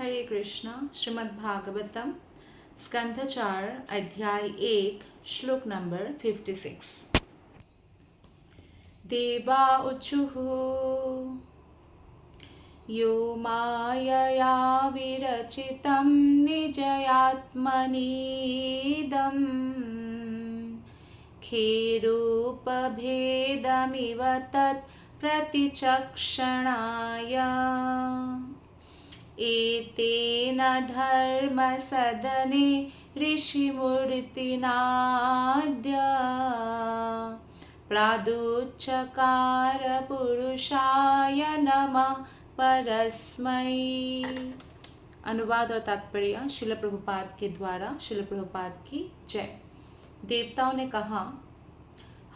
हरे कृष्णा। श्रीमद् भागवतम स्कंध 4 अध्याय 1 श्लोक नंबर 56। देवा उचुः यो मायया विरचितं निजयात्मनीदं खेरूपभेदमिव तत् प्रतिचक्षणाय एतेन धर्मसदने ऋषिमूर्तिनाद्य प्रादुच्चकार पुरुषाय नमः परस्मै। अनुवाद और तात्पर्य श्रील प्रभुपाद के द्वारा। श्रील प्रभुपाद की जय। देवताओं ने कहा,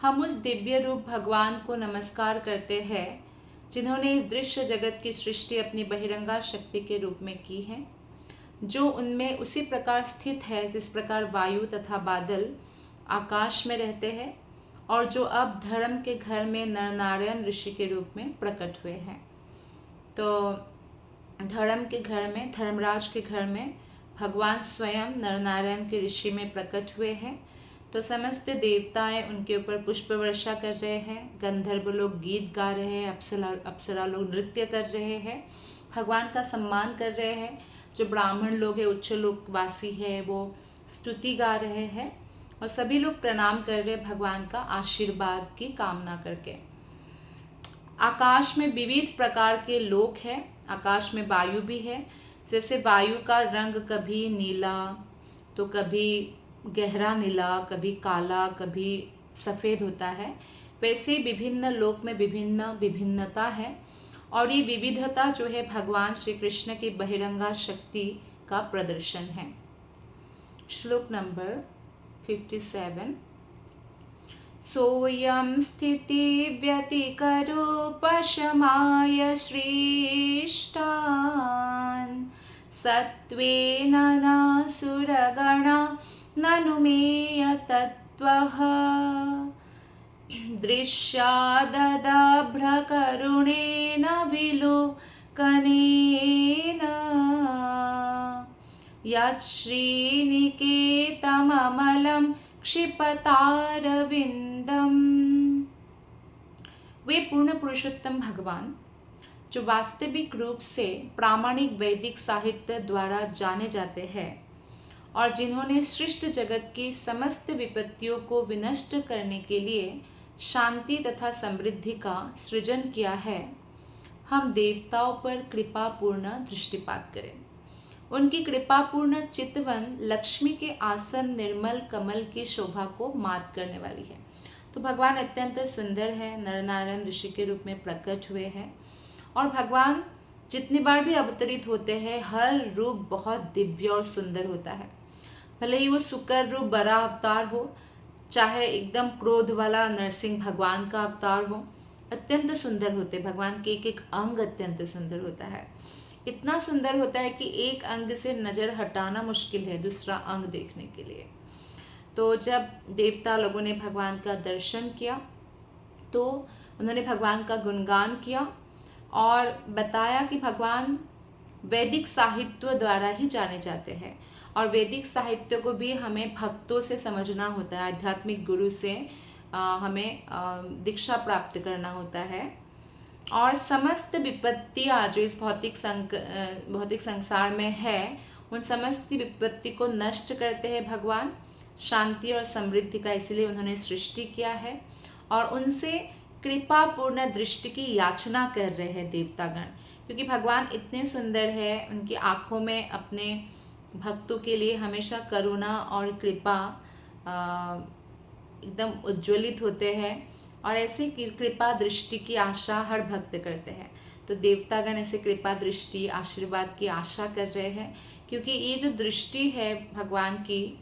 हम उस दिव्य रूप भगवान को नमस्कार करते हैं जिन्होंने इस दृश्य जगत की सृष्टि अपनी बहिरंगा शक्ति के रूप में की है, जो उनमें उसी प्रकार स्थित है जिस प्रकार वायु तथा बादल आकाश में रहते हैं, और जो अब धर्म के घर में नरनारायण ऋषि के रूप में प्रकट हुए हैं। तो धर्म के घर में, धर्मराज के घर में भगवान स्वयं नरनारायण के ऋषि में प्रकट हुए हैं। तो समस्त देवताएं उनके ऊपर पुष्प वर्षा कर रहे हैं, गंधर्व लोग गीत गा रहे हैं, अप्सरा लोग नृत्य कर रहे हैं, भगवान का सम्मान कर रहे हैं। जो ब्राह्मण लोग हैं, उच्च लोकवासी है, वो स्तुति गा रहे हैं, और सभी लोग प्रणाम कर रहे हैं भगवान का आशीर्वाद की कामना करके। आकाश में विविध प्रकार के लोक हैं। आकाश में वायु भी है। जैसे वायु का रंग कभी नीला, तो कभी गहरा नीला, कभी काला, कभी सफ़ेद होता है, वैसे ही विभिन्न लोक में विभिन्नता है। और ये विविधता जो है भगवान श्री कृष्ण की बहिरंगा शक्ति का प्रदर्शन है। श्लोक नंबर 57। सोऽयं स्थिति व्यतिकरोपशमाय श्रेष्ठान् सत्त्वेन नासुरगणा ननुमेय तत्त्वः दृश्याददाभ्रकरुणेन विलोकनेन यच्छ्रीनिकेतममलं क्षिपतारविन्दम्। वे पूर्ण पुरुषोत्तम भगवान, जो वास्तविक रूप से प्रामाणिक वैदिक साहित्य द्वारा जाने जाते हैं और जिन्होंने सृष्ट जगत की समस्त विपत्तियों को विनष्ट करने के लिए शांति तथा समृद्धि का सृजन किया है, हम देवताओं पर कृपापूर्ण दृष्टिपात करें। उनकी कृपापूर्ण चितवन लक्ष्मी के आसन निर्मल कमल की शोभा को मात करने वाली है। तो भगवान अत्यंत सुंदर है, नरनारायण ऋषि के रूप में प्रकट हुए हैं। और भगवान जितनी बार भी अवतरित होते हैं, हर रूप बहुत दिव्य और सुंदर होता है। भले ही वो सुकर रूप बड़ा अवतार हो, चाहे एकदम क्रोध वाला नरसिंह भगवान का अवतार हो, अत्यंत सुंदर होते। भगवान के एक एक अंग अत्यंत सुंदर होता है। इतना सुंदर होता है कि एक अंग से नज़र हटाना मुश्किल है दूसरा अंग देखने के लिए। तो जब देवता लोगों ने भगवान का दर्शन किया तो उन्होंने भगवान का गुणगान किया और बताया कि भगवान वैदिक साहित्य द्वारा ही जाने जाते हैं, और वैदिक साहित्य को भी हमें भक्तों से समझना होता है, आध्यात्मिक गुरु से हमें दीक्षा प्राप्त करना होता है। और समस्त विपत्तियाँ जो इस भौतिक संसार में है, उन समस्त विपत्ति को नष्ट करते हैं भगवान, शांति और समृद्धि का इसलिए उन्होंने सृष्टि किया है। और उनसे कृपापूर्ण दृष्टि की याचना कर रहे हैं देवतागण, क्योंकि भगवान इतने सुंदर है, उनकी आँखों में अपने भक्तों के लिए हमेशा करुणा और कृपा एकदम उज्ज्वलित होते हैं, और ऐसे कृपा दृष्टि की आशा हर भक्त करते हैं। तो देवतागण ऐसे कृपा दृष्टि आशीर्वाद की आशा कर रहे हैं, क्योंकि ये जो दृष्टि है भगवान की,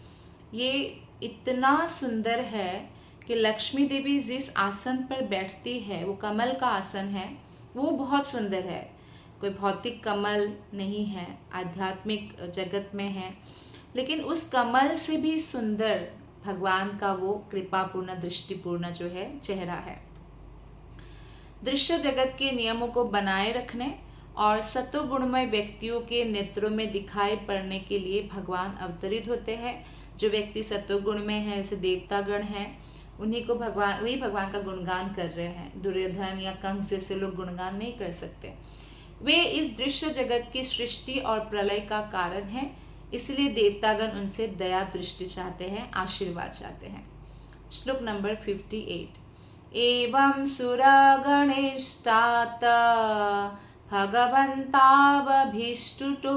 ये इतना सुंदर है कि लक्ष्मी देवी जिस आसन पर बैठती है, वो कमल का आसन है, वो बहुत सुंदर है। कोई भौतिक कमल नहीं है, आध्यात्मिक जगत में है, लेकिन उस कमल से भी सुंदर भगवान का वो कृपापूर्ण दृष्टिपूर्ण जो है चेहरा है। दृश्य जगत के नियमों को बनाए रखने और सत्वगुणमय व्यक्तियों के नेत्रों में दिखाई पड़ने के लिए भगवान अवतरित होते हैं। जो व्यक्ति सत्वगुण में है, जैसे देवतागण हैं, वही भगवान का गुणगान कर रहे हैं। दुर्योधन या कंस जैसे लोग गुणगान नहीं कर सकते। वे इस दृश्य जगत की सृष्टि और प्रलय का कारण हैं, इसलिए देवतागण उनसे दया दृष्टि चाहते हैं, आशीर्वाद चाहते हैं। श्लोक नंबर 58। एवं सुरगणेष्टात् भगवन्तावभीष्टुतो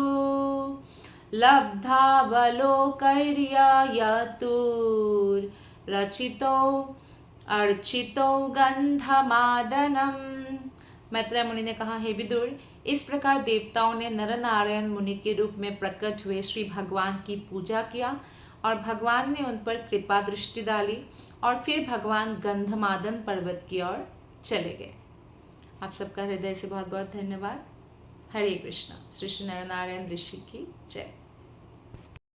लब्धावलोकैर्ययतुर्रचितो अर्चितो गंधमादनम। मैत्रेय मुनि ने कहा, हे विदुर, इस प्रकार देवताओं ने नरनारायण मुनि के रूप में प्रकट हुए श्री भगवान की पूजा किया और भगवान ने उन पर कृपा दृष्टि डाली और फिर भगवान गंधमादन पर्वत की ओर चले गए। आप सबका हृदय से बहुत बहुत धन्यवाद। हरे कृष्णा। श्री नरनारायण ऋषि की जय।